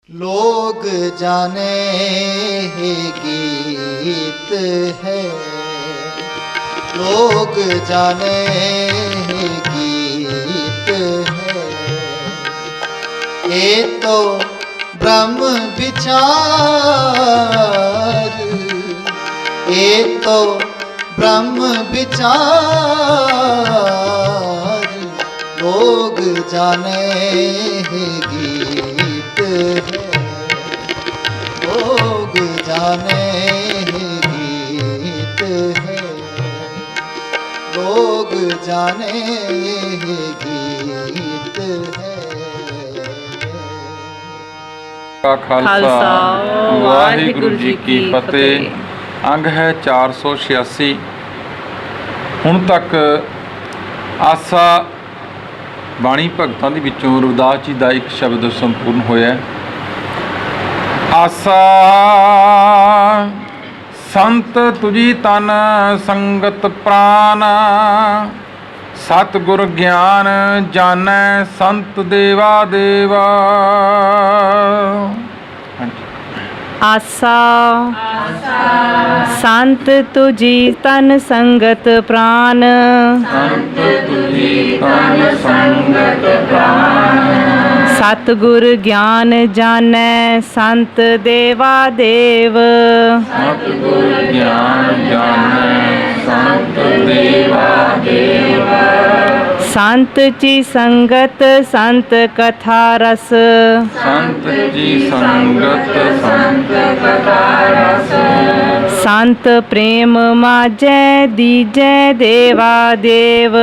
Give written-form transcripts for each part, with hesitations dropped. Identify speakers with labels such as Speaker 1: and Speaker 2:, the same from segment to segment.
Speaker 1: लोग जाने ही गीत है, लोग जाने ही गीत है। ये तो ब्रह्म विचार, ये तो ब्रह्म विचार। लोग जाने ही गीत है, लोग जाने ही गीत है, लोग जाने ही गीत है।
Speaker 2: खालसा वाहिगुरु जी की फतेह। अंग है 486। ਹੁਣ तक आसा ਬਾਣੀ ਭਗਤਾਂ ਦੇ ਵਿੱਚੋਂ ਰਵਿਦਾਸ ਜੀ ਦਾ ਇੱਕ ਸ਼ਬਦ ਸੰਪੂਰਨ ਹੋਇਆ। ਆਸਾ ਸੰਤ ਤੁਜੀ ਤਨ ਸੰਗਤ ਪ੍ਰਾਨ, ਸਤਿਗੁਰ ਗਿਆਨ ਜਾਣੈ ਸੰਤ ਦੇਵਾ ਦੇਵਾ।
Speaker 3: आसा संत तुझी तन संगत प्राण,
Speaker 2: संत तुजी तन संगत प्राण,
Speaker 3: सतगुर ज्ञान जानै संत देवा देव।
Speaker 2: सतगुर ज्ञान जानै संत देवा देव।
Speaker 3: संत ची संगत संत कथा रस,
Speaker 2: संत जी संगत संत कथा रस।
Speaker 3: संत प्रेम माजै दीजै देवा देव।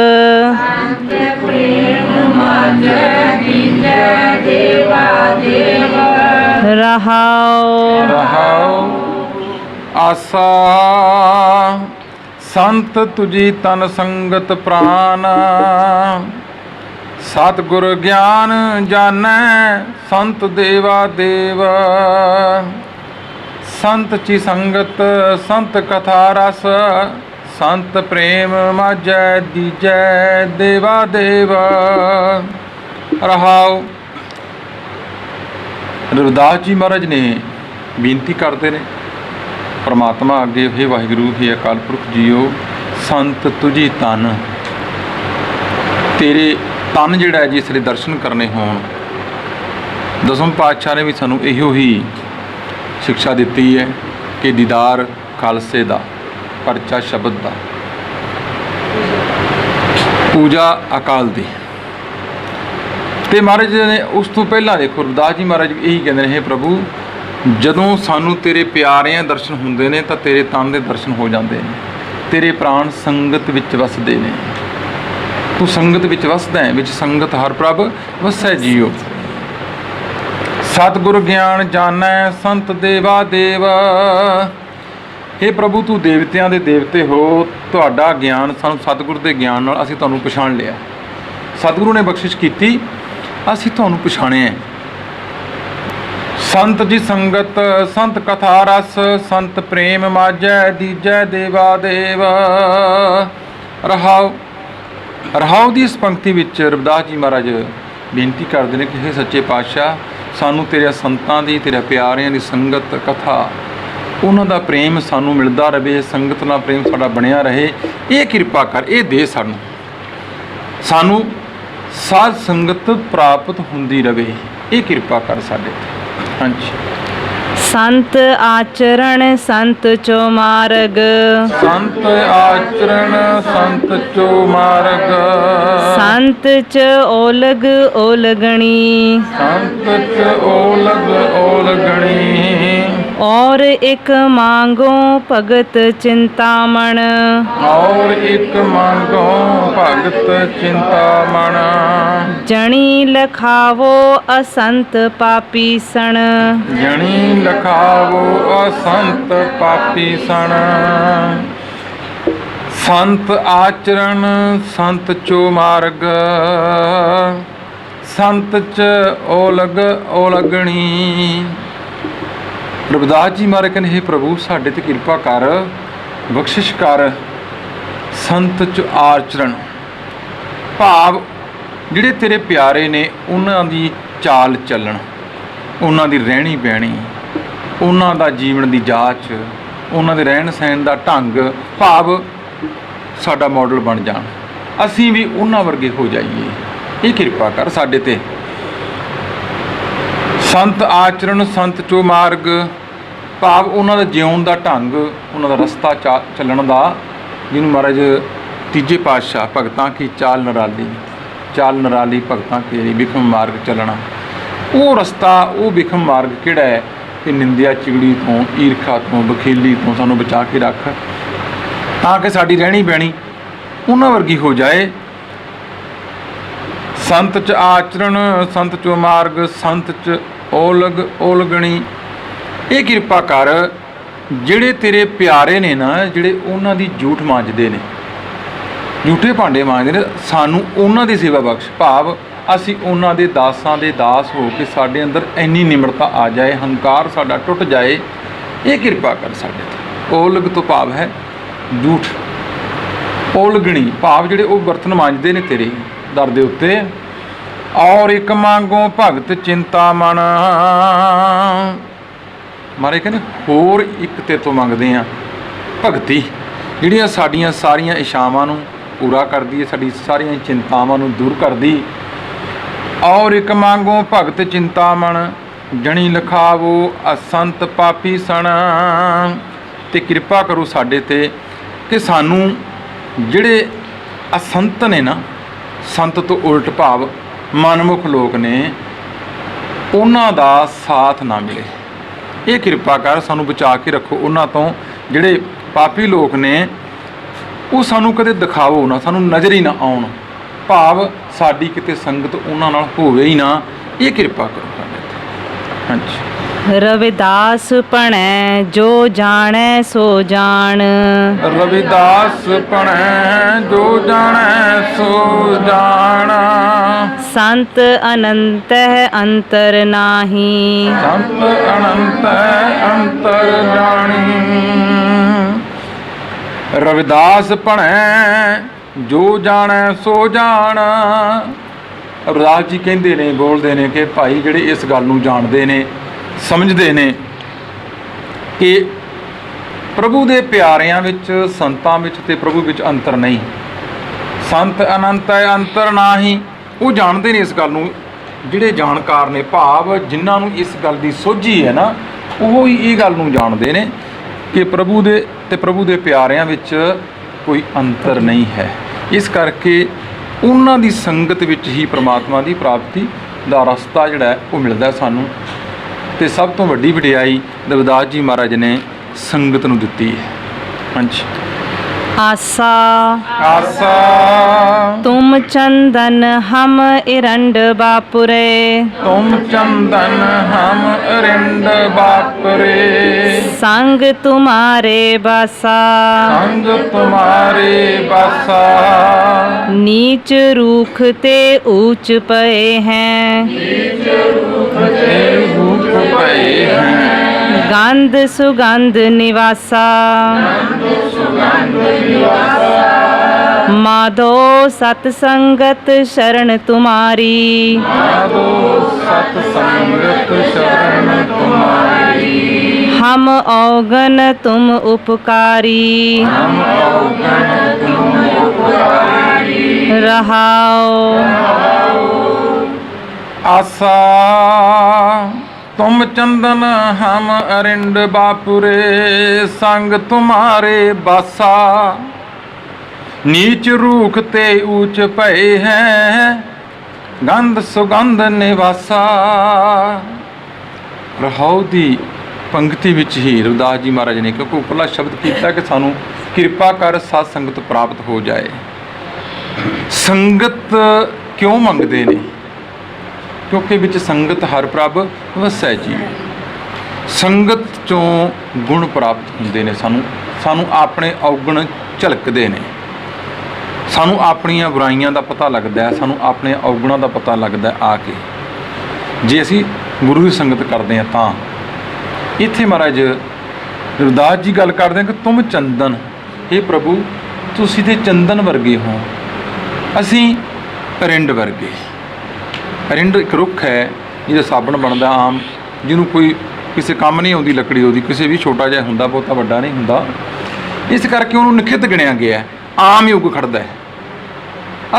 Speaker 2: संत प्रेम माजै दीजै देवा देव।
Speaker 3: रहाओ
Speaker 2: रहाओ आसा संत तुझी तन संगत प्राण, सतगुर ज्ञान जानै संत देवा देव। संत ची संगत संत कथा रस, संत प्रेम माजै दीजै देवा देव। रहाओ रविदास जी महाराज ने बेनती करते ने परमात्मा अगे, हे वाहिगुरू हे अकाल पुरख जीओ, संत तुझी तन, तेरे तन जिहड़ा है जिस दे दर्शन करने होण। दसम पातशाह ने भी सानू इहो ही शिक्षा दिती है कि दीदार खालसे दा, परचा शब्द दा, पूजा अकाल दी। ते महाराज ने उस तो पहला देखो रविदास जी महाराज यही कहते हैं, हे प्रभु ਜਦੋਂ ਸਾਨੂੰ ਤੇਰੇ ਪਿਆਰਿਆਂ ਦਰਸ਼ਨ ਹੁੰਦੇ ਨੇ ਤਾਂ ਤੇਰੇ ਤਨ ਦੇ ਦਰਸ਼ਨ ਹੋ ਜਾਂਦੇ ਨੇ। ਤੇਰੇ ਪ੍ਰਾਣ ਸੰਗਤ ਵਿੱਚ ਵਸਦੇ ਨੇ, ਤੂੰ ਸੰਗਤ ਵਿੱਚ ਵਸਦਾ ਹੈ, ਵਿੱਚ ਸੰਗਤ ਹਰ ਪ੍ਰਭ ਵਸੈ ਜੀਓ। ਸਤਿਗੁਰ ਗਿਆਨ ਜਾਣੈ ਸੰਤ ਦੇਵਾ ਦੇਵ। हे ਪ੍ਰਭੂ ਤੂੰ ਦੇਵਤਿਆਂ ਦੇ ਦੇਵਤੇ ਹੋ, ਤੁਹਾਡਾ ਗਿਆਨ ਸਾਨੂੰ ਸਤਿਗੁਰ ਦੇ ਗਿਆਨ ਨਾਲ ਅਸੀਂ ਤੁਹਾਨੂੰ ਪਛਾਣ ਲਿਆ। ਸਤਿਗੁਰੂ ਨੇ ਬਖਸ਼ਿਸ਼ ਕੀਤੀ, ਅਸੀਂ ਤੁਹਾਨੂੰ ਪਛਾਣਿਆ। संत जी संगत संत कथा रस, संत प्रेम माजै दीजै देवा देव। रहाओ रहाओ दी इस पंक्ति विच रविदास जी महाराज बेनती करते हैं कि हे सच्चे पातशाह, सानू तेरे संतां दी, तेरे प्यारियां दी संगत कथा, उन्हां दा प्रेम सानू मिलदा रहे, संगत नाल प्रेम साडा बनिया रहे। ये कृपा कर, ये दे सानू, सानू साध संगत प्राप्त हुंदी रहे, ये कृपा कर साडे ते। हाँ जी।
Speaker 3: संत आचरण संत चो मार्ग,
Speaker 2: संत आचरण संत चो मार्ग।
Speaker 3: संत च ओलग ओलगणी,
Speaker 2: संत च ओलग ओलगणी।
Speaker 3: और एक मांगो भगत चिंतामण,
Speaker 2: और एक मांगो भगत चिंतामण।
Speaker 3: जणी लखावो असंत पापी सण,
Speaker 2: जणी लखावो असंत पापी सण। संत आचरण संत चो मार्ग, संत च ओलग ओलगणी। रविदास जी महाराज कहते, हे प्रभु साडे ते किरपा कर, बख्शिश कर। संत च आचरण भाव ਜਿਹੜੇ ਤੇਰੇ ਪਿਆਰੇ ਨੇ ਉਹਨਾਂ ਦੀ ਚਾਲ ਚੱਲਣ, ਉਹਨਾਂ ਦੀ ਰਹਿਣੀ ਬਹਿਣੀ, ਉਹਨਾਂ ਦਾ ਜੀਵਨ ਦੀ ਜਾਂਚ, ਉਹਨਾਂ ਦੇ ਰਹਿਣ ਸਹਿਣ ਦਾ ਢੰਗ, ਭਾਵ ਸਾਡਾ ਮਾਡਲ ਬਣ ਜਾਣ, ਅਸੀਂ ਵੀ ਉਹਨਾਂ ਵਰਗੇ ਹੋ ਜਾਈਏ। ਇਹ ਕਿਰਪਾ ਕਰ ਸਾਡੇ ਤੇ। ਸੰਤ ਆਚਰਣ ਸੰਤ ਚੋ ਮਾਰਗ, ਭਾਵ ਉਹਨਾਂ ਦਾ ਜਿਉਣ ਦਾ ਢੰਗ, ਉਹਨਾਂ ਦਾ ਰਸਤਾ ਚੱਲਣ ਦਾ, ਜਿਹਨੂੰ ਮਹਾਰਾਜ ਤੀਜੇ ਪਾਤਸ਼ਾਹ ਭਗਤਾਂ ਕੀ ਚਾਲ ਨਿਰਾਲੀ ਭਗਤਾਂ ਕੀ ਵਿਖਮ ਮਾਰਗ ਚੱਲਣਾ, ਉਹ ਰਸਤਾ, ਉਹ ਵਿਖਮ ਮਾਰਗ ਕਿਹੜਾ ਹੈ ਕਿ ਨਿੰਦਿਆ ਚਿਗੜੀ ਤੋਂ, ਈਰਖਾ ਤੋਂ, ਬਖੀਲੀ ਤੋਂ ਸਾਨੂੰ ਬਚਾ ਕੇ ਰੱਖ, ਤਾਂ ਕਿ ਸਾਡੀ ਰਹਿਣੀ ਬਹਿਣੀ ਉਹਨਾਂ ਵਰਗੀ ਹੋ ਜਾਏ। ਸੰਤ ਚ ਆਚਰਣ ਸੰਤ ਚੋ ਮਾਰਗ, ਸੰਤ ਚ ਓਲਗਣੀ। ਇਹ ਕਿਰਪਾ ਕਰ ਜਿਹੜੇ ਤੇਰੇ ਪਿਆਰੇ ਨੇ ਨਾ, ਜਿਹੜੇ ਉਹਨਾਂ ਦੀ ਜੂਠ ਮਾਂਜਦੇ ਨੇ, ਜੂਠੇ ਭਾਂਡੇ ਮਾਂਜਦੇ ਨੇ, ਸਾਨੂੰ ਉਹਨਾਂ ਦੀ ਸੇਵਾ ਬਖਸ਼, ਭਾਵ ਅਸੀਂ ਉਹਨਾਂ ਦੇ ਦਾਸਾਂ ਦੇ ਦਾਸ ਹੋ ਕੇ ਸਾਡੇ ਅੰਦਰ ਇੰਨੀ ਨਿਮਰਤਾ ਆ ਜਾਏ, ਹੰਕਾਰ ਸਾਡਾ ਟੁੱਟ ਜਾਏ। ਇਹ ਕਿਰਪਾ ਕਰ ਸਾਡੇ ਤੇ। ਓਲਗ ਤੋਂ ਭਾਵ ਹੈ ਜੂਠ, ਓਲਗਣੀ ਭਾਵ ਜਿਹੜੇ ਉਹ ਬਰਤਨ ਮਾਂਜਦੇ ਨੇ ਤੇਰੇ ਦਰ ਦੇ ਉੱਤੇ। ਔਰ ਇੱਕ ਮੰਗੋ ਭਗਤ ਚਿੰਤਾ ਮਨ, ਮਾਰੇ ਕਹਿੰਦੇ ਹੋਰ ਇੱਕ ਤੇਰੇ ਤੋਂ ਮੰਗਦੇ ਆ ਭਗਤੀ, ਜਿਹੜੀਆਂ ਸਾਡੀਆਂ ਸਾਰੀਆਂ ਇਛਾਵਾਂ ਨੂੰ ਪੂਰਾ ਕਰਦੀ ਹੈ, ਸਾਡੀ ਸਾਰੀਆਂ ਚਿੰਤਾਵਾਂ ਨੂੰ ਦੂਰ ਕਰਦੀ। ਔਰ ਇੱਕ ਮੰਗੋ ਭਗਤ ਚਿੰਤਾ ਮਨ, ਜਣੀ ਲਿਖਾਵੋ ਅਸੰਤ ਪਾਪੀ ਸਣ। ਤੇ ਕਿਰਪਾ ਕਰੋ ਸਾਡੇ ਤੇ ਕਿ ਸਾਨੂੰ ਜਿਹੜੇ ਅਸੰਤ ਨੇ ਨਾ, ਸੰਤ ਤੋਂ ਉਲਟ ਭਾਵ ਮਨਮੁਖ ਲੋਕ ਨੇ, ਉਹਨਾਂ ਦਾ ਸਾਥ ਨਾ ਮਿਲੇ। ਇਹ ਕਿਰਪਾ ਕਰ ਸਾਨੂੰ ਬਚਾ ਕੇ ਰੱਖੋ ਉਹਨਾਂ ਤੋਂ। ਜਿਹੜੇ ਪਾਪੀ ਲੋਕ ਨੇ ਉਹ ਸਾਨੂੰ ਕਦੇ ਦਿਖਾਵੋ ਨਾ, ਸਾਨੂੰ ਨਜ਼ਰ ਹੀ ਨਾ ਆਉਣ, ਭਾਵ ਸਾਡੀ ਕਿਤੇ ਸੰਗਤ ਉਹਨਾਂ ਨਾਲ ਹੋਵੇ ਹੀ ਨਾ। ਇਹ ਕਿਰਪਾ ਕਰੋ ਸਾਡੇ ਤੇ। ਹਾਂਜੀ।
Speaker 3: ਰਵਿਦਾਸ ਭਣੈ ਜੋ ਜਾਣੈ ਸੋ ਜਾਣ,
Speaker 2: ਰਵਿਦਾਸ ਭਣੈ ਜੋ ਜਾਣੈ ਸੋ ਜਾਣ।
Speaker 3: ਸੰਤ ਅਨੰਤ ਅੰਤਰ ਨਾਹੀ,
Speaker 2: ਸੰਤ ਅਨੰਤ ਅੰਤਰ ਜਾਣੀ। ਰਵਿਦਾਸ ਭਣੈ ਜੋ ਜਾਣੈ ਸੋ ਜਾਣ। ਰਵਿਦਾਸ ਜੀ ਕਹਿੰਦੇ ਨੇ, ਬੋਲਦੇ ਨੇ ਕਿ ਭਾਈ ਜਿਹੜੇ ਇਸ ਗੱਲ ਨੂੰ ਜਾਣਦੇ ਨੇ, ਸਮਝਦੇ ਨੇ ਕਿ ਪ੍ਰਭੂ ਦੇ ਪਿਆਰਿਆਂ ਵਿੱਚ, ਸੰਤਾਂ ਵਿੱਚ ਤੇ ਪ੍ਰਭੂ ਵਿੱਚ ਅੰਤਰ ਨਹੀਂ, ਸੰਤ ਅਨੰਤ ਅੰਤਰ ਨਾਹੀ, ਉਹ ਜਾਣਦੇ ਨੇ ਇਸ ਗੱਲ ਨੂੰ। ਜਿਹੜੇ ਜਾਣਕਾਰ ਨੇ, ਭਾਵ ਜਿਨ੍ਹਾਂ ਨੂੰ ਇਸ ਗੱਲ ਦੀ ਸੋਝੀ ਹੈ ਨਾ, ਉਹ ਹੀ ਇਹ ਗੱਲ ਨੂੰ ਜਾਣਦੇ ਨੇ ਕਿ ਪ੍ਰਭੂ ਦੇ ਤੇ ਪ੍ਰਭੂ ਦੇ ਪਿਆਰਿਆਂ ਵਿੱਚ ਕੋਈ ਅੰਤਰ ਨਹੀਂ ਹੈ। ਇਸ ਕਰਕੇ ਉਹਨਾਂ ਦੀ ਸੰਗਤ ਵਿੱਚ ਹੀ ਪ੍ਰਮਾਤਮਾ ਦੀ ਪ੍ਰਾਪਤੀ ਦਾ ਰਸਤਾ ਜਿਹੜਾ ਹੈ ਉਹ ਮਿਲਦਾ ਸਾਨੂੰ। ਤੇ ਸਭ ਤੋਂ ਵੱਡੀ ਵਡਿਆਈ ਰਵਿਦਾਸ ਜੀ ਮਹਾਰਾਜ ਨੇ ਸੰਗਤ ਨੂੰ ਦਿੱਤੀ ਹੈ। ਹਾਂਜੀ।
Speaker 3: ਆਸਾ
Speaker 2: ਆਸਾ
Speaker 3: ਤੁਮ ਚੰਦਨ ਹਮ ਇਰੰਡ ਬਾਪੁਰੇ,
Speaker 2: ਤੁਮ ਚੰਦਨ ਹਮ ਅਰਿੰਦ ਬਾਪਰੇ।
Speaker 3: ਸੰਗ ਤੁਮਾਰੇ ਬਾਸਾ,
Speaker 2: ਸੰਗ ਤੁਮਾਰੇ ਬਾਸਾ।
Speaker 3: नीच रूख ते ऊंच पए हैं,
Speaker 2: रूप पए हैं।
Speaker 3: गंध सुगंध निवासा, माधो सतसंगत शरण तुम्हारी,
Speaker 2: माधो सतसंगत शरण तुम्हारी।
Speaker 3: हम औगन तुम उपकारी,
Speaker 2: हम औगन तुम उपकारी।
Speaker 3: रहाओ।
Speaker 2: आसा तुम चंदन हम अरिंद बापुरे, संग तुम्हारे बासा। नीच रूख ते ऊंच पए हैं, गंध सुगंध निवासा। ਰਹਾਉ ਦੀ ਪੰਕਤੀ ਵਿੱਚ ਹੀ ਰਵਿਦਾਸ ਜੀ ਮਹਾਰਾਜ ਨੇ ਕਿਉਂਕਿ ਉੱਪਰਲਾ ਸ਼ਬਦ ਕੀਤਾ ਕਿ ਸਾਨੂੰ ਕਿਰਪਾ ਕਰ ਸਤ ਸੰਗਤ ਪ੍ਰਾਪਤ ਹੋ ਜਾਏ। ਸੰਗਤ ਕਿਉਂ ਮੰਗਦੇ ਨੇ? ਕਿਉਂਕਿ ਵਿੱਚ ਸੰਗਤ ਹਰ ਪ੍ਰਭ ਵਸੈ ਜੀ। ਸੰਗਤ ਚੋਂ ਗੁਣ ਪ੍ਰਾਪਤ ਹੁੰਦੇ ਨੇ, ਸਾਨੂੰ ਆਪਣੇ ਔਗਣ ਝਲਕਦੇ ਨੇ, ਸਾਨੂੰ ਆਪਣੀਆਂ ਬੁਰਾਈਆਂ ਦਾ ਪਤਾ ਲੱਗਦਾ ਹੈ, ਸਾਨੂੰ ਆਪਣੇ ਔਗਣਾਂ ਦਾ ਪਤਾ ਲੱਗਦਾ ਆ ਕੇ ਜੇ ਅਸੀਂ ਗੁਰੂ ਦੀ ਸੰਗਤ ਕਰਦੇ ਹਾਂ। ਤਾਂ ਇੱਥੇ ਮਹਾਰਾਜ ਰਵਿਦਾਸ ਜੀ ਗੱਲ ਕਰਦੇ ਹਨ ਕਿ ਤੁਮ ਚੰਦਨ, हे ਪ੍ਰਭੂ ਤੁਸੀਂ ਤੇ ਚੰਦਨ ਵਰਗੇ ਹੋ, ਅਸੀਂ ਅਰਿੰਡ ਵਰਗੇ। ਅਰਿੰਡ ਇੱਕ ਰੁੱਖ ਹੈ ਜਿਹਦਾ ਸਾਬਣ ਬਣਦਾ ਆਮ ਜਿਹਨੂੰ ਕੋਈ ਕਿਸੇ ਕੰਮ ਨਹੀਂ ਆਉਂਦੀ ਲੱਕੜੀ, ਉਹਦੀ ਕਿਸੇ ਵੀ ਛੋਟਾ ਜਿਹਾ ਹੁੰਦਾ, ਬਹੁਤਾ ਵੱਡਾ ਨਹੀਂ ਹੁੰਦਾ। ਇਸ ਕਰਕੇ ਉਹਨੂੰ ਨਿਖਿੱਧ ਗਿਣਿਆ ਗਿਆ ਹੈ, ਆਮ ਯੁੱਗ ਖੜਦਾ ਹੈ।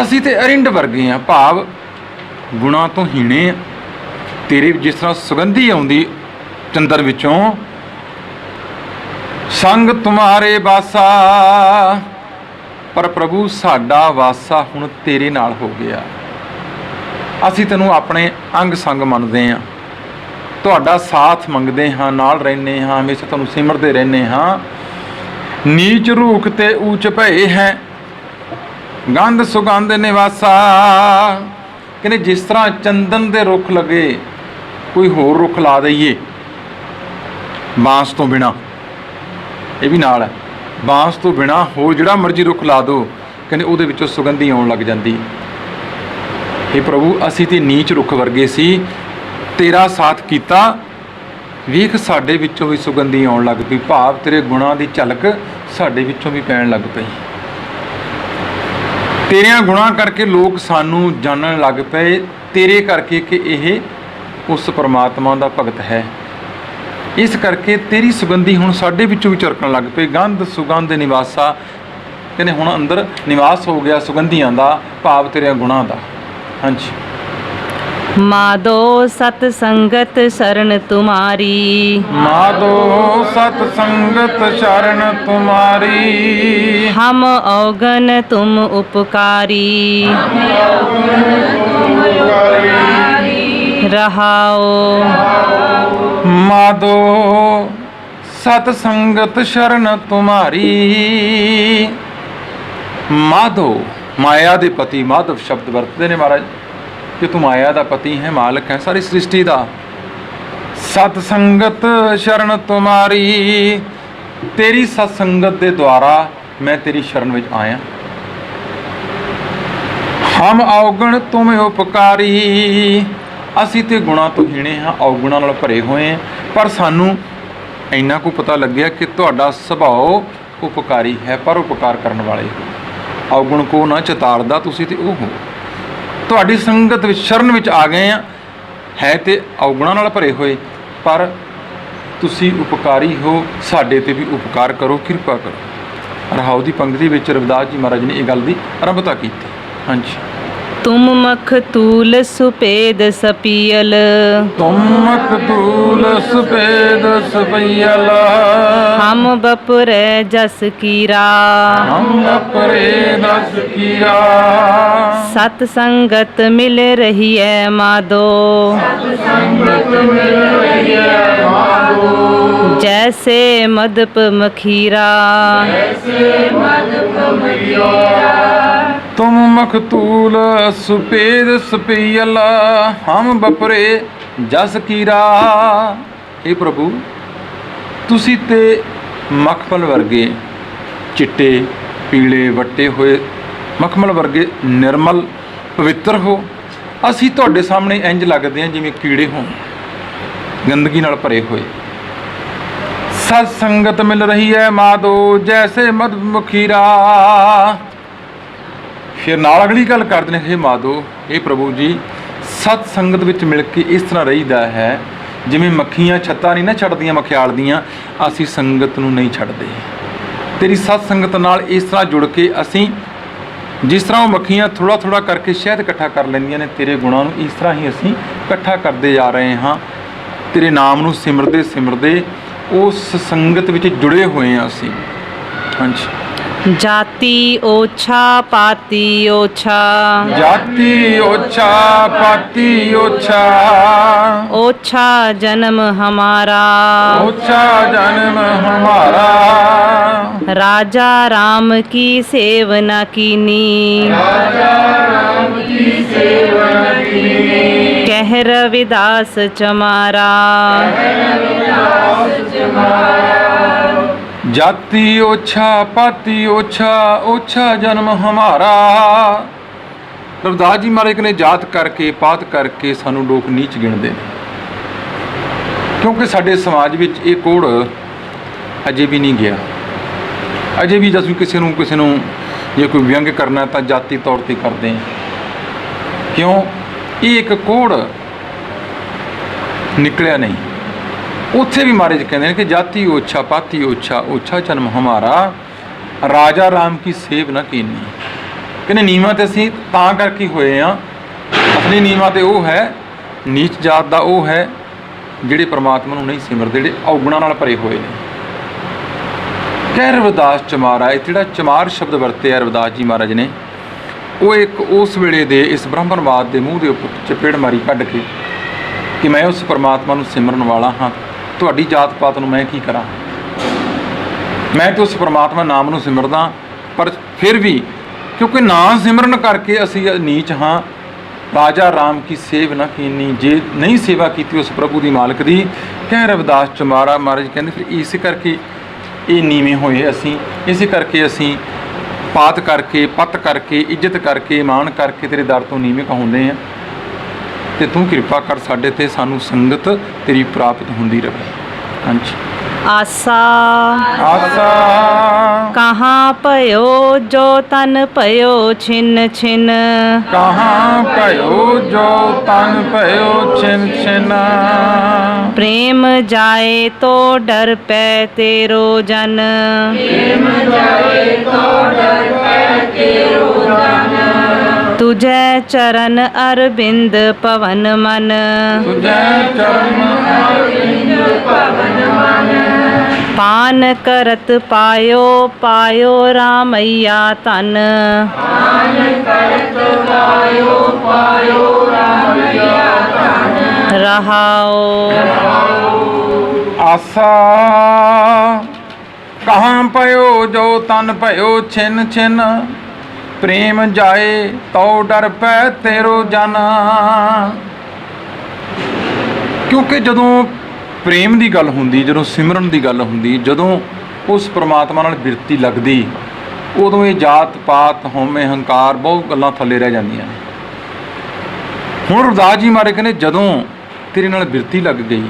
Speaker 2: ਅਸੀਂ ਤੇ ਅਰਿੰਡ ਵਰਗੇ ਹਾਂ, ਭਾਵ ਗੁਣਾਂ ਤੋਂ ਹੀਣੇ ਆ। ਤੇਰੇ ਜਿਸ ਤਰ੍ਹਾਂ ਸੁਗੰਧੀ ਆਉਂਦੀ ਚੰਦਰ ਵਿੱਚੋਂ, ਸੰਗ ਤੁਮਾਰੇ ਵਾਸਾ, ਪਰ ਪ੍ਰਭੂ ਸਾਡਾ ਵਾਸਾ ਹੁਣ ਤੇਰੇ ਨਾਲ ਹੋ ਗਿਆ। ਅਸੀਂ ਤੈਨੂੰ ਆਪਣੇ ਅੰਗ ਸੰਗ ਮੰਨਦੇ ਹਾਂ, ਤੁਹਾਡਾ ਸਾਥ ਮੰਗਦੇ ਹਾਂ, ਨਾਲ ਰਹਿੰਦੇ ਹਾਂ, ਹਮੇਸ਼ਾ ਤੁਹਾਨੂੰ ਸਿਮਰਦੇ ਰਹਿੰਦੇ ਹਾਂ। ਨੀਚ ਰੂਖ ਤੇ ਊਚ ਭਏ ਹੈ, ਗੰਧ ਸੁਗੰਧ ਨਿਵਾਸਾ। ਕਹਿੰਦੇ ਜਿਸ ਤਰ੍ਹਾਂ ਚੰਦਨ ਦੇ ਰੁੱਖ ਲੱਗੇ, ਕੋਈ ਹੋਰ ਰੁੱਖ ਲਾ ਦਈਏ ਬਾਂਸ ਤੋਂ ਬਿਨਾ, ਇਹ ਵੀ ਨਾਲ ਹੈ, ਬਾਂਸ ਤੋਂ ਬਿਨਾ ਹੋਰ ਜਿਹੜਾ ਮਰਜ਼ੀ ਰੁੱਖ ਲਾ ਦਿਓ, ਕਹਿੰਦੇ ਉਹਦੇ ਵਿੱਚੋਂ ਸੁਗੰਧੀ ਆਉਣ ਲੱਗ ਜਾਂਦੀ। ਹੇ ਪ੍ਰਭੂ, ਅਸੀਂ ਤੇ ਨੀਚ ਰੁੱਖ ਵਰਗੇ ਸੀ, ਤੇਰਾ ਸਾਥ ਕੀਤਾ, ਵੇਖ ਸਾਡੇ ਵਿੱਚੋਂ ਵੀ ਸੁਗੰਧੀ ਆਉਣ ਲੱਗ ਪਈ, ਭਾਵ ਤੇਰੇ ਗੁਣਾਂ ਦੀ ਝਲਕ ਸਾਡੇ ਵਿੱਚੋਂ ਵੀ ਪੈਣ ਲੱਗ ਪਈ। ਤੇਰਿਆਂ ਗੁਣਾਂ ਕਰਕੇ ਲੋਕ ਸਾਨੂੰ ਜਾਣਨ ਲੱਗ ਪਏ, ਤੇਰੇ ਕਰਕੇ ਕਿ ਇਹ ਉਸ ਪਰਮਾਤਮਾ ਦਾ ਭਗਤ ਹੈ। ਇਸ ਕਰਕੇ ਤੇਰੀ ਸੁਗੰਧੀ ਹੁਣ ਸਾਡੇ ਵਿੱਚੋਂ ਵੀ ਝਲਕਣ ਲੱਗ ਪਈ। ਗੰਧ ਸੁਗੰਧ ਨਿਵਾਸਾ, ਕਹਿੰਦੇ ਹੁਣ ਅੰਦਰ ਨਿਵਾਸ ਹੋ ਗਿਆ ਸੁਗੰਧੀਆਂ ਦਾ, ਭਾਵ ਤੇਰਿਆਂ ਗੁਣਾਂ ਦਾ। ਹਾਂਜੀ।
Speaker 3: माधो सत संगत शरण तुम्हारी,
Speaker 2: माधो सत संगत शरण तुम्हारी।
Speaker 3: हम अवगन तुम उपकारी, रहाओ।
Speaker 2: माधो सत संगत शरण तुम्हारी। माधो माया दे पति, माधव शब्द वरतते ने महाराज कि तू माया दा पति है, मालिक है सारी सृष्टि दा। सत संगत शरण तुम्हारी, तेरी सत्संगत दे द्वारा मैं तेरी शरण विच आया। हम अवगुण तुम उपकारी, असी ते गुणा तो हीणे हाँ, अवगुणा नाल भरे होए हैं, पर सानू इन्ना को पता लग्या कि तुहाडा सुभाव उपकारी है, पर उपकार करने वाले हो। अवगुण को ना चितारदा, तुसी ते ओह हो। ਤੁਹਾਡੀ ਸੰਗਤ ਵਿੱਚ ਸ਼ਰਨ ਵਿੱਚ ਆ ਗਏ ਆ, ਹੈ ਤੇ ਅਵਗੁਣਾਂ ਨਾਲ ਭਰੇ ਹੋਏ, ਪਰ ਤੁਸੀਂ ਉਪਕਾਰੀ ਹੋ, ਸਾਡੇ ਤੇ ਵੀ ਉਪਕਾਰ ਕਰੋ, ਕਿਰਪਾ ਕਰੋ। ਰਹਾਉ ਦੀ ਪੰਕਤੀ ਵਿੱਚ ਰਵਿਦਾਸ ਜੀ ਮਹਾਰਾਜ ਨੇ ਇਹ ਗੱਲ ਦੀ ਆਰੰਭਤਾ ਕੀਤੀ। ਹਾਂਜੀ।
Speaker 3: तुम मखतूल सुपेद सपियल,
Speaker 2: तुम मखतूल सुपेद सपियल।
Speaker 3: हम बपुरे जस कीरा,
Speaker 2: हम बपुरे जस कीरा।
Speaker 3: सत संगत मिल रही है माधो,
Speaker 2: संगत मिल रही है माधो।
Speaker 3: जैसे मदप मखीरा,
Speaker 2: जैसे मदप मखीरा। तुम मखतूल सुपेद सपियल, हम बपरे जस कीरा। हे प्रभु, तुसी ते मखमल वर्गे चिट्टे पीले वट्टे होए मखमल वर्गे निर्मल पवित्र हो। असी तुहाडे सामने इंज लगदे हां जिवें कीड़े हों, गंदगी नाल भरे होए। सत संगत मिल रही है माधो, जैसे मद मुखीरा। फिर नाल अगली गल करते हैं, हे माधो, हे प्रभु जी, सत संगत विच मिल के इस तरह रहीदा है जिवें मक्खियां छत्तां नहीं ना छड्डदियां मखियाल दियां, असी संगत नूं नहीं छड्डदे। तेरी सत संगत नाल इस तरह जुड़ के असी जिस तरह मक्खियां थोड़ा थोड़ा करके शहद इकट्ठा कर लैंदियां ने, तेरे गुणां नूं इस तरह ही असी इकट्ठा करते जा रहे हाँ। तेरे नाम नूं सिमरदे सिमरदे उस संगत विच जुड़े हुए हैं असी। हाँ जी।
Speaker 3: जाति ओछा पाति ओछा,
Speaker 2: जाति ओछा पाति ओछा।
Speaker 3: ओछा जन्म हमारा,
Speaker 2: ओछा जन्म हमारा।
Speaker 3: राजा राम की सेवना कीनी,
Speaker 2: राजा राम की सेवना कीनी।
Speaker 3: कह रविदास चमारा,
Speaker 2: जाति ओछा पाति ओछा, ओछा जन्म हमारा। रविदास जी महाराज ने जात करके पात करके सानू लोग नीच गिणदे ने, क्योंकि साडे समाज विच ये कोड़ अजे भी नहीं गया। अजे भी जस किसी नूं जे कोई व्यंग करना तो जाति तौर पर करते हैं। क्यों? ये एक कोड़ निकलिया नहीं। ਉੱਥੇ ਵੀ ਮਹਾਰਾਜ ਕਹਿੰਦੇ ਨੇ ਕਿ ਜਾਤੀ ਓਛਾ ਪਾਤੀ ਓਛਾ ਓਛਾ ਜਨਮ ਹਮਾਰਾ ਰਾਜਾ ਰਾਮ ਕੀ ਸੇਵ ਨਾ ਕੀਨੀ। ਕਹਿੰਦੇ ਨੀਵਾਂ ਤੇ ਅਸੀਂ ਤਾਂ ਕਰਕੇ ਹੋਏ ਆ, ਅਸਲੀ ਨੀਵਾਂ ਤੇ ਉਹ ਹੈ, ਨੀਚ ਜਾਤ ਦਾ ਉਹ ਹੈ ਜਿਹੜੇ ਪਰਮਾਤਮਾ ਨੂੰ ਨਹੀਂ ਸਿਮਰਦੇ, ਜਿਹੜੇ ਔਗੁਣਾਂ ਨਾਲ ਭਰੇ ਹੋਏ ਨੇ। ਕਹਿ ਰਵਿਦਾਸ ਚਮਾਰਾ, ਇਹ ਜਿਹੜਾ ਚਮਾਰ ਸ਼ਬਦ ਵਰਤਿਆ ਰਵਿਦਾਸ ਜੀ ਮਹਾਰਾਜ ਨੇ, ਉਹ ਇੱਕ ਉਸ ਵੇਲੇ ਦੇ ਇਸ ਬ੍ਰਾਹਮਣਵਾਦ ਦੇ ਮੂੰਹ ਦੇ ਉੱਪਰ ਚਪੇੜ ਮਾਰੀ ਕੱਢ ਕੇ ਕਿ ਮੈਂ ਉਸ ਪਰਮਾਤਮਾ ਨੂੰ ਸਿਮਰਨ ਵਾਲਾ ਹਾਂ, ਤੁਹਾਡੀ ਜਾਤ ਪਾਤ ਨੂੰ ਮੈਂ ਕੀ ਕਰਾਂ। ਮੈਂ ਤਾਂ ਉਸ ਪਰਮਾਤਮਾ ਨਾਮ ਨੂੰ ਸਿਮਰਦਾ, ਪਰ ਫਿਰ ਵੀ ਕਿਉਂਕਿ ਨਾਂ ਸਿਮਰਨ ਕਰਕੇ ਅਸੀਂ ਨੀਚ ਹਾਂ। ਰਾਜਾ ਰਾਮ ਕੀ ਸੇਵ ਨਾ ਕੀਨੀ, ਜੇ ਨਹੀਂ ਸੇਵਾ ਕੀਤੀ ਉਸ ਪ੍ਰਭੂ ਦੀ ਮਾਲਕ ਦੀ। ਕਹਿ ਰਵਿਦਾਸ ਚਮਾਰਾ, ਮਹਾਰਾਜ ਕਹਿੰਦੇ ਫਿਰ ਇਸੇ ਕਰਕੇ ਇਹ ਨੀਵੇਂ ਹੋਏ ਅਸੀਂ, ਇਸੇ ਕਰਕੇ ਅਸੀਂ ਪਾਤ ਕਰਕੇ, ਪੱਤ ਕਰਕੇ, ਇੱਜ਼ਤ ਕਰਕੇ, ਮਾਣ ਕਰਕੇ ਤੇਰੇ ਦਰ ਤੋਂ ਨੀਵੇਂ ਕਹਾਉਂਦੇ ਆ। ਤੇ ਤੂੰ ਕਿਰਪਾ ਕਰ ਸਾਡੇ ਤੇ, ਸਾਨੂੰ ਸੰਗਤ ਤੇਰੀ ਪ੍ਰਾਪਤ ਹੁੰਦੀ ਰਹੇ। ਹਾਂਜੀ।
Speaker 3: ਆਸਾ
Speaker 2: ਆਸਾ
Speaker 3: ਕਹਾਂ ਭਇਓ ਜੋ ਤਨ ਭਇਓ ਛਿਨ ਛਿਨ,
Speaker 2: ਕਹਾਂ ਭਇਓ ਜੋ ਤਨ ਭਇਓ ਛਿਨ ਛਿਨ।
Speaker 3: ਪ੍ਰੇਮ ਜਾਏ ਤੋ ਡਰ ਪੈ ਤੇਰੋ ਜਨ, ਤੁਝੈ ਚਰਨ ਅਰਬਿੰਦ ਪਵਨ ਮਨ,
Speaker 2: ਤੁਝੈ ਚਰਨ
Speaker 3: ਪਾਨ ਕਰਤ ਪਾਇਓ ਪਾਇਓ ਰਾਮਈਆ ਤਨ, ਰਹਾਓ।
Speaker 2: ਆਸਾ ਕਹਾਂ ਭਇਓ ਜੋ ਤਨ ਭਇਓ ਛਿਨ ਛਿਨ, ਪ੍ਰੇਮ ਜਾਏ ਤਉ ਡਰ ਪੈ ਤੇਰੋ ਜਨ। ਕਿਉਂਕਿ ਜਦੋਂ ਪ੍ਰੇਮ ਦੀ ਗੱਲ ਹੁੰਦੀ, ਜਦੋਂ ਸਿਮਰਨ ਦੀ ਗੱਲ ਹੁੰਦੀ, ਜਦੋਂ ਉਸ ਪਰਮਾਤਮਾ ਨਾਲ ਬਿਰਤੀ ਲੱਗਦੀ, ਉਦੋਂ ਇਹ ਜਾਤ ਪਾਤ ਹਉਮੈ ਹੰਕਾਰ ਬਹੁਤ ਗੱਲਾਂ ਥੱਲੇ ਰਹਿ ਜਾਂਦੀਆਂ ਨੇ। ਹੁਣ ਰਵਿਦਾਸ ਜੀ ਮਹਾਰਾਜ ਕਹਿੰਦੇ ਜਦੋਂ ਤੇਰੇ ਨਾਲ ਬਿਰਤੀ ਲੱਗ ਗਈ,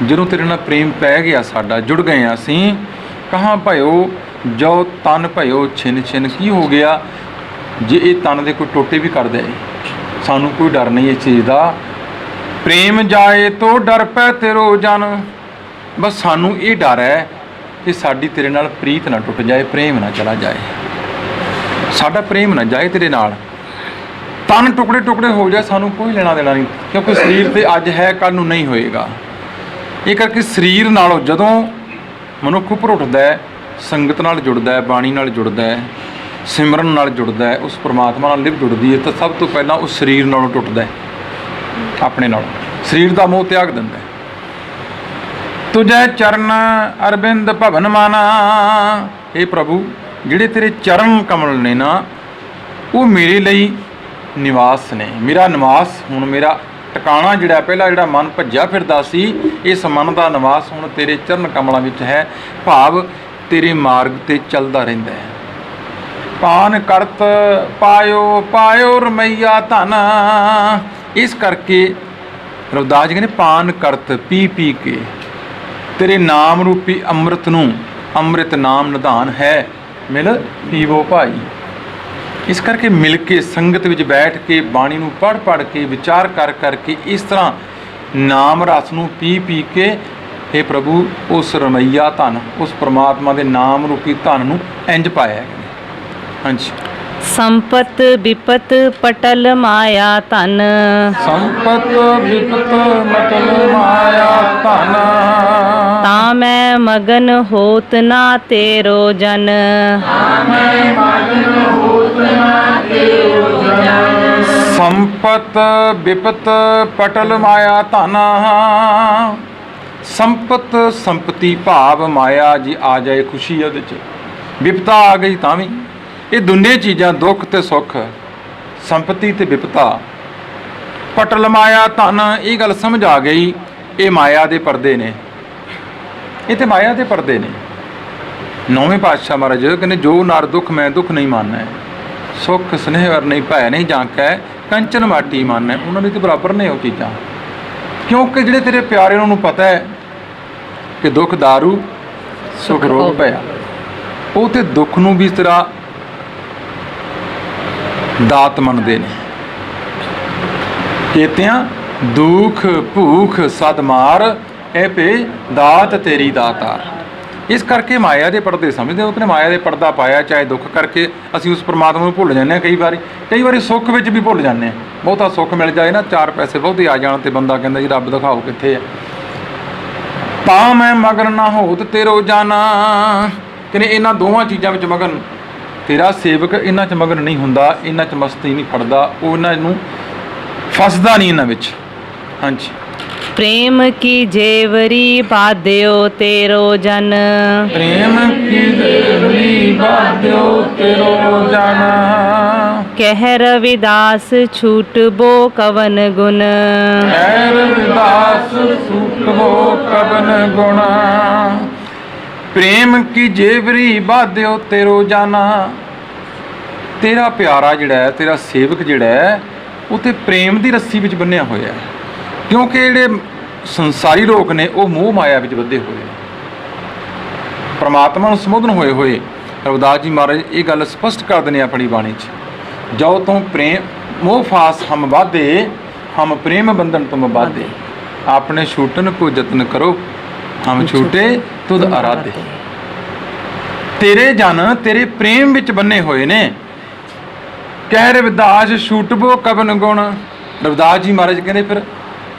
Speaker 2: ਜਦੋਂ ਤੇਰੇ ਨਾਲ ਪ੍ਰੇਮ ਪੈ ਗਿਆ, ਸਾਡਾ ਜੁੜ ਗਏ ਹਾਂ ਅਸੀਂ। ਕਹਾਂ ਭਇਓ ਜੋ ਤਨ ਭਇਓ ਛਿਨ ਛਿਨ, ਕੀ ਹੋ ਗਿਆ ਜੇ ਇਹ ਤਨ ਦੇ ਕੋਈ ਟੋਟੇ ਵੀ ਕਰ ਦੇ, ਸਾਨੂੰ ਕੋਈ ਡਰ ਨਹੀਂ ਇਸ ਚੀਜ਼ ਦਾ। ਪ੍ਰੇਮ ਜਾਏ ਤੋ ਡਰ ਪੈ ਤੇਰੋ ਜਨ, ਬਸ ਸਾਨੂੰ ਇਹ ਡਰ ਹੈ ਕਿ ਸਾਡੀ ਤੇਰੇ ਨਾਲ ਪ੍ਰੀਤ ਨਾ ਟੁੱਟ ਜਾਏ, ਪ੍ਰੇਮ ਨਾ ਚਲਾ ਜਾਏ, ਸਾਡਾ ਪ੍ਰੇਮ ਨਾ ਜਾਏ ਤੇਰੇ ਨਾਲ, ਤਨ ਟੁਕੜੇ ਟੁਕੜੇ ਹੋ ਜਾਏ, ਸਾਨੂੰ ਕੋਈ ਲੈਣਾ ਦੇਣਾ ਨਹੀਂ। ਕਿਉਂਕਿ ਸਰੀਰ ਤੇ ਅੱਜ ਹੈ, ਕੱਲ੍ਹ ਨੂੰ ਨਹੀਂ ਹੋਏਗਾ। ਇਹ ਕਰਕੇ ਸਰੀਰ ਨਾਲੋਂ ਜਦੋਂ ਮਨੁੱਖ ਉੱਪਰ ਉੱਠਦਾ ਹੈ, ਸੰਗਤ ਨਾਲ ਜੁੜਦਾ ਹੈ, ਬਾਣੀ ਨਾਲ ਜੁੜਦਾ ਹੈ, ਸਿਮਰਨ ਨਾਲ ਜੁੜਦਾ ਹੈ, ਉਸ ਪਰਮਾਤਮਾ ਨਾਲ ਲਿਵ ਜੁੜਦੀ ਹੈ, ਤਾਂ ਸਭ ਤੋਂ ਪਹਿਲਾਂ ਉਸ ਸਰੀਰ ਨਾਲੋਂ ਟੁੱਟਦਾ ਹੈ, ਆਪਣੇ ਨਾਲ ਸਰੀਰ ਦਾ ਮੋਹ ਤਿਆਗ ਦਿੰਦਾ ਹੈ। ਤੁਝੈ ਚਰਨ ਅਰਬਿੰਦ ਭਵਨ ਮਾਨਾ, ਇਹ ਪ੍ਰਭੂ ਜਿਹੜੇ ਤੇਰੇ ਚਰਨ ਕਮਲ ਨੇ ਨਾ, ਉਹ ਮੇਰੇ ਲਈ ਨਿਵਾਸ ਨੇ, ਮੇਰਾ ਨਿਵਾਸ ਹੁਣ, ਮੇਰਾ ਟਿਕਾਣਾ ਜਿਹੜਾ ਪਹਿਲਾਂ ਜਿਹੜਾ ਮਨ ਭੱਜਿਆ ਫਿਰਦਾ ਸੀ, ਇਸ ਮਨ ਦਾ ਨਿਵਾਸ ਹੁਣ ਤੇਰੇ ਚਰਨ ਕਮਲਾਂ ਵਿੱਚ ਹੈ। ਭਾਵ ਤੇਰੇ ਮਾਰਗ ਤੇ ਚੱਲਦਾ ਰਹਿੰਦਾ ਹੈ। ਪਾਨ ਕਰਤ ਪਾਇਓ ਪਾਇਓ ਰਮਈਆ ਧਨ, ਇਸ ਕਰਕੇ ਰਵਿਦਾਸ ਜੀ ਕਹਿੰਦੇ ਪਾਨ ਕਰਤ, ਪੀ ਪੀ ਕੇ ਤੇਰੇ ਨਾਮ ਰੂਪੀ ਅੰਮ੍ਰਿਤ ਨੂੰ, ਅੰਮ੍ਰਿਤ ਨਾਮ ਨਿਧਾਨ ਹੈ, ਮਿਲ ਪੀਵੋ ਭਾਈ। ਇਸ ਕਰਕੇ ਮਿਲ ਕੇ ਸੰਗਤ ਵਿੱਚ ਬੈਠ ਕੇ ਬਾਣੀ ਨੂੰ ਪੜ੍ਹ ਪੜ੍ਹ ਕੇ ਵਿਚਾਰ ਕਰ ਕਰਕੇ ਇਸ ਤਰ੍ਹਾਂ ਨਾਮ ਰਸ ਨੂੰ ਪੀ ਪੀ ਕੇ, हे ਪ੍ਰਭੂ ਉਸ ਰਮਈਆ ਧਨ, ਉਸ ਪ੍ਰਮਾਤਮਾ ਦੇ ਨਾਮ ਰੂਪੀ ਧਨ ਨੂੰ ਇੰਜ ਪਾਇਆ। ਹਾਂਜੀ।
Speaker 3: ਸੰਪਤ ਵਿਪਤ ਪਟਲ ਮਾਇਆ ਧਨ,
Speaker 2: ਸੰਪਤ ਵਿਪਤ ਮਤਲ ਮਾਇਆ ਧਨ,
Speaker 3: ਤਾਂ ਮੈਂ ਮਗਨ ਹੋਤ ਨਾ ਤੇਰੋ ਜਨ,
Speaker 2: ਸੰਪਤ ਵਿਪਤ ਪਟਲ ਮਾਇਆ ਧਨ। ਸੰਪਤ ਸੰਪਤੀ ਭਾਵ ਮਾਇਆ ਜੀ ਆ ਜਾਏ, ਖੁਸ਼ੀ ਉਹਦੇ 'ਚ, ਵਿਪਤਾ ਆ ਗਈ ਤਾਂ ਵੀ, ਇਹ ਦੋਨੇ ਚੀਜ਼ਾਂ ਦੁੱਖ ਤੇ ਸੁੱਖ, ਸੰਪਤੀ ਤੇ ਵਿਪਤਾ। ਪਟਲ ਮਾਇਆ ਧਨ, ਇਹ ਗੱਲ ਸਮਝ ਆ ਗਈ, ਇਹ ਮਾਇਆ ਦੇ ਪਰਦੇ ਨੇ, ਇਹ ਤੇ ਮਾਇਆ ਦੇ ਪਰਦੇ ਨੇ। ਨੌਵੇਂ ਪਾਤਸ਼ਾਹ ਮਹਾਰਾਜ ਕਹਿੰਦੇ ਜੋ ਨਰ ਦੁੱਖ ਮੈਂ ਦੁੱਖ ਨਹੀਂ ਮਾਨਣਾ, ਸੁੱਖ ਸਨੇਹ ਵਰ ਨਹੀਂ ਭੈ ਨਹੀਂ ਜਾਂਕੈ, ਕੰਚਨ ਮਾਟੀ ਮਾਨਣਾ। ਉਹਨਾਂ ਦੇ ਤੇ ਬਰਾਬਰ ਨੇ ਉਹ ਚੀਜ਼ਾਂ, ਕਿਉਂਕਿ ਜਿਹੜੇ ਤੇਰੇ ਪਿਆਰੇ ਉਹਨਾਂ ਨੂੰ ਪਤਾ ਹੈ ਕਿ ਦੁੱਖ ਦਾਰੂ ਸੁੱਖ ਰੋਗ ਭਇਆ, ਉਹ ਤੇ ਦੁੱਖ ਨੂੰ ਵੀ ਇਸ ਤਰ੍ਹਾਂ ਦਾਤ ਮੰਨਦੇ ਨੇ। ਕੇਤਿਆਂ ਦੁੱਖ ਭੂਖ ਸਦ ਮਾਰ, ਇਹ ਭੇ ਦਾਤ ਤੇਰੀ ਦਾਤਾਰ। ਇਸ ਕਰਕੇ ਮਾਇਆ ਦੇ ਪਰਦੇ ਸਮਝਦੇ ਹੋ ਕਿ ਮਾਇਆ ਦੇ ਪਰਦਾ ਪਾਇਆ, ਚਾਹੇ ਦੁੱਖ ਕਰਕੇ ਅਸੀਂ ਉਸ ਪਰਮਾਤਮਾ ਨੂੰ ਭੁੱਲ ਜਾਂਦੇ ਹਾਂ। ਕਈ ਵਾਰੀ ਸੁੱਖ ਵਿੱਚ ਵੀ ਭੁੱਲ ਜਾਂਦੇ ਹਾਂ। ਬਹੁਤਾ ਸੁੱਖ ਮਿਲ ਜਾਏ ਨਾ, 4 ਪੈਸੇ ਬਹੁਤੇ ਆ ਜਾਣ ਤੇ ਬੰਦਾ ਕਹਿੰਦਾ ਜੀ ਰੱਬ ਦਿਖਾਓ ਕਿੱਥੇ ਹੈ। ਤਾਂ ਮੈਂ ਮਗਨ ਨਾ ਹੋਤ ਤੇਰੋ ਜਾਨਾ, ਕਹਿੰਦੇ ਇਹਨਾਂ ਦੋਵਾਂ ਚੀਜ਼ਾਂ ਵਿੱਚ ਮਗਨ ਤੇਰਾ ਸੇਵਕ ਇਹਨਾਂ 'ਚ ਮਗਨ ਨਹੀਂ ਹੁੰਦਾ, ਇਹਨਾਂ 'ਚ ਮਸਤੀ ਨਹੀਂ ਫੜਦਾ, ਉਹ ਇਹਨਾਂ ਨੂੰ ਫਸਦਾ ਨਹੀਂ ਇਹਨਾਂ ਵਿੱਚ। ਹਾਂਜੀ।
Speaker 3: प्रेम की जेवरी बाध्यो तेरो जन,
Speaker 2: प्रेम की देवरी बाध्यो तेरो जन,
Speaker 3: कह रविदास छूटबो कवन गुण,
Speaker 2: कह रविदास छूटबो कवन गुण। प्रेम की जेवरी बाध्यो तेरो जाना, तेरा प्यारा जिहड़ा है, तेरा सेवक जिहड़ा है, ਉਹ ਤੇ ਪ੍ਰੇਮ ਦੀ ਰੱਸੀ ਵਿੱਚ ਬੰਨਿਆ ਹੋਇਆ ਹੈ। ਕਿਉਂਕਿ ਜਿਹੜੇ ਸੰਸਾਰੀ ਲੋਕ ਨੇ ਉਹ ਮੋਹ ਮਾਇਆ ਵਿੱਚ ਬੱਧੇ ਹੋਏ, ਪਰਮਾਤਮਾ ਨੂੰ ਸੰਬੋਧਨ ਹੋਏ ਰਵਿਦਾਸ ਜੀ ਮਹਾਰਾਜ ਇਹ ਗੱਲ ਸਪਸ਼ਟ ਕਰਦੇ ਨੇ ਆਪਣੀ ਬਾਣੀ 'ਚ, ਜੋ ਤੂੰ ਪ੍ਰੇਮ ਮੋਹ ਫਾਸ ਹਮ ਬਾਧੇ, ਹਮ ਪ੍ਰੇਮ ਬੰਧਨ ਤੁਮ ਬਾਧੇ, ਆਪਣੇ ਛੂਟਨ ਕੋ ਯਤਨ ਕਰੋ, ਹਮ ਛੂਟੇ ਤੁਧ ਅਰਾਧੇ। ਤੇਰੇ ਜਨ ਤੇਰੇ ਪ੍ਰੇਮ ਵਿੱਚ ਬੰਨੇ ਹੋਏ ਨੇ। ਕਹਿ ਰਵਿਦਾਸ ਛੂਟਬੋ ਕਵਨ ਗੁਣ, ਰਵਿਦਾਸ ਜੀ ਮਹਾਰਾਜ ਕਹਿੰਦੇ ਫਿਰ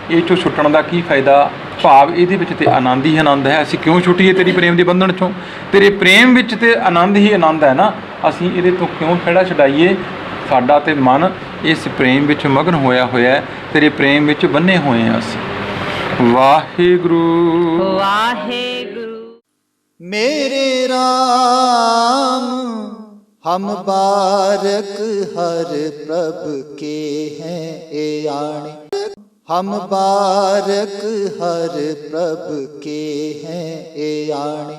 Speaker 2: ਇਹ 'ਚੋਂ ਛੁੱਟਣ ਦਾ ਕੀ ਫਾਇਦਾ, ਭਾਵ ਇਹਦੇ ਵਿੱਚ ਤੇ ਆਨੰਦ ਹੀ ਆਨੰਦ ਹੈ। ਅਸੀਂ ਕਿਉਂ ਛੁੱਟੀਏ ਤੇਰੀ ਪ੍ਰੇਮ ਦੇ ਬੰਧਨ 'ਚੋਂ, ਤੇਰੇ ਪ੍ਰੇਮ ਵਿੱਚ ਤੇ ਆਨੰਦ ਹੀ ਆਨੰਦ ਹੈ ਨਾ, ਅਸੀਂ ਇਹਦੇ ਤੋਂ ਕਿਉਂ ਖਹਿੜਾ ਛਡਾਈਏ। ਸਾਡਾ ਤੇ ਮਨ ਇਸ ਪ੍ਰੇਮ ਵਿੱਚ ਮਗਨ ਹੋਇਆ ਹੈ, ਤੇਰੇ ਪ੍ਰੇਮ ਵਿੱਚ ਬੰਨੇ ਹੋਏ ਹਾਂ ਅਸੀਂ। ਵਾਹਿਗੁਰੂ
Speaker 3: वाहेगुरु।
Speaker 1: मेरे राम हम बारक हर प्रभ के हैं ए आणे, हम बारक हर प्रभ के हैं ए आणे।